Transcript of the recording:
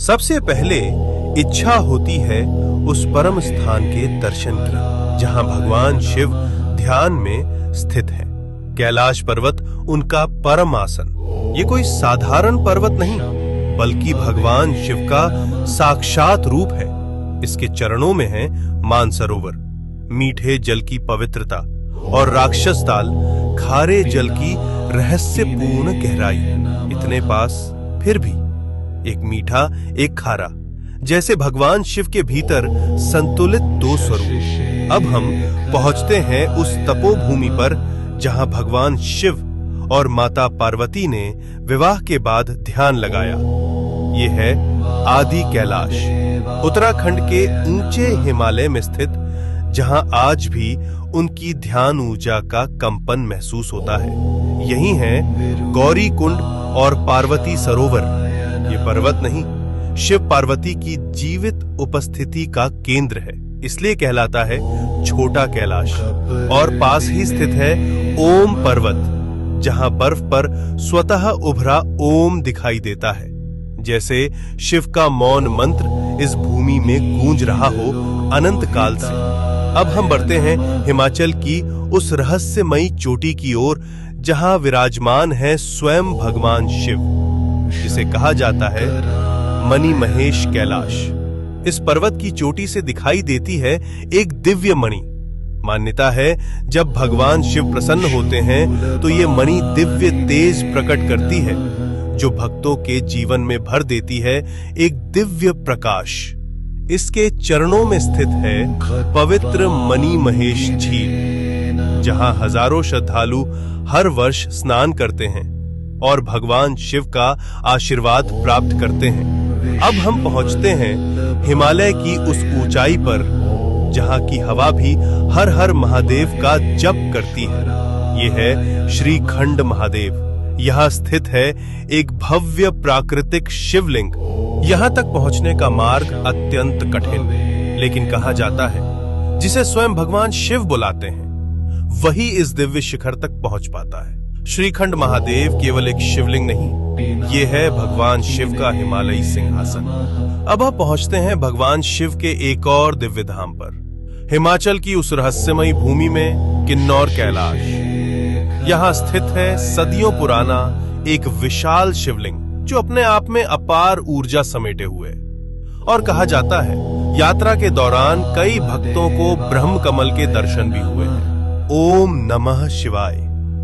सबसे पहले इच्छा होती है उस परम स्थान के दर्शन की जहां भगवान शिव ध्यान में स्थित है। कैलाश पर्वत उनका परम आसन। ये कोई साधारण पर्वत नहीं बल्कि भगवान शिव का साक्षात रूप है। इसके चरणों में है मानसरोवर, मीठे जल की पवित्रता, और राक्षस ताल, खारे जल की रहस्यपूर्ण गहराई। इतने पास फिर भी एक मीठा एक खारा, जैसे भगवान शिव के भीतर संतुलित दो स्वरूप। अब हम पहुंचते हैं उस तपोभूमि पर जहां भगवान शिव और माता पार्वती ने विवाह के बाद ध्यान लगाया। ये है आदि कैलाश, उत्तराखंड के ऊंचे हिमालय में स्थित, जहां आज भी उनकी ध्यान ऊर्जा का कंपन महसूस होता है। यही है गौरी कुंड और पार्वती सरोवर। ये पर्वत नहीं, शिव पार्वती की जीवित उपस्थिति का केंद्र है, इसलिए कहलाता है छोटा कैलाश। और पास ही स्थित है ओम पर्वत, जहां बर्फ पर स्वतः उभरा ओम दिखाई देता है, जैसे शिव का मौन मंत्र इस भूमि में गूंज रहा हो अनंत काल से। अब हम बढ़ते हैं हिमाचल की उस रहस्यमयी चोटी की ओर जहां विराजमान है स्वयं भगवान शिव, जिसे कहा जाता है मणि महेश कैलाश। इस पर्वत की चोटी से दिखाई देती है एक दिव्य मणि। मान्यता है जब भगवान शिव प्रसन्न होते हैं तो ये मणि दिव्य तेज प्रकट करती है, जो भक्तों के जीवन में भर देती है एक दिव्य प्रकाश। इसके चरणों में स्थित है पवित्र मणि महेश झील, जहां हजारों श्रद्धालु हर वर्ष स्नान करते हैं और भगवान शिव का आशीर्वाद प्राप्त करते हैं। अब हम पहुंचते हैं हिमालय की उस ऊंचाई पर जहां की हवा भी हर हर महादेव का जप करती है। ये है श्रीखंड महादेव। यहाँ स्थित है एक भव्य प्राकृतिक शिवलिंग। यहाँ तक पहुंचने का मार्ग अत्यंत कठिन, लेकिन कहा जाता है जिसे स्वयं भगवान शिव बुलाते हैं वही इस दिव्य शिखर तक पहुंच पाता है। श्रीखंड महादेव केवल एक शिवलिंग नहीं, ये है भगवान शिव का हिमालयी सिंहासन। अब हम पहुंचते हैं भगवान शिव के एक और दिव्य धाम पर, हिमाचल की उस रहस्यमयी भूमि में किन्नौर कैलाश। यहाँ स्थित है सदियों पुराना एक विशाल शिवलिंग, जो अपने आप में अपार ऊर्जा समेटे हुए। और कहा जाता है यात्रा के दौरान कई भक्तों को ब्रह्म कमल के दर्शन भी हुए हैं। ओम नमः शिवाय।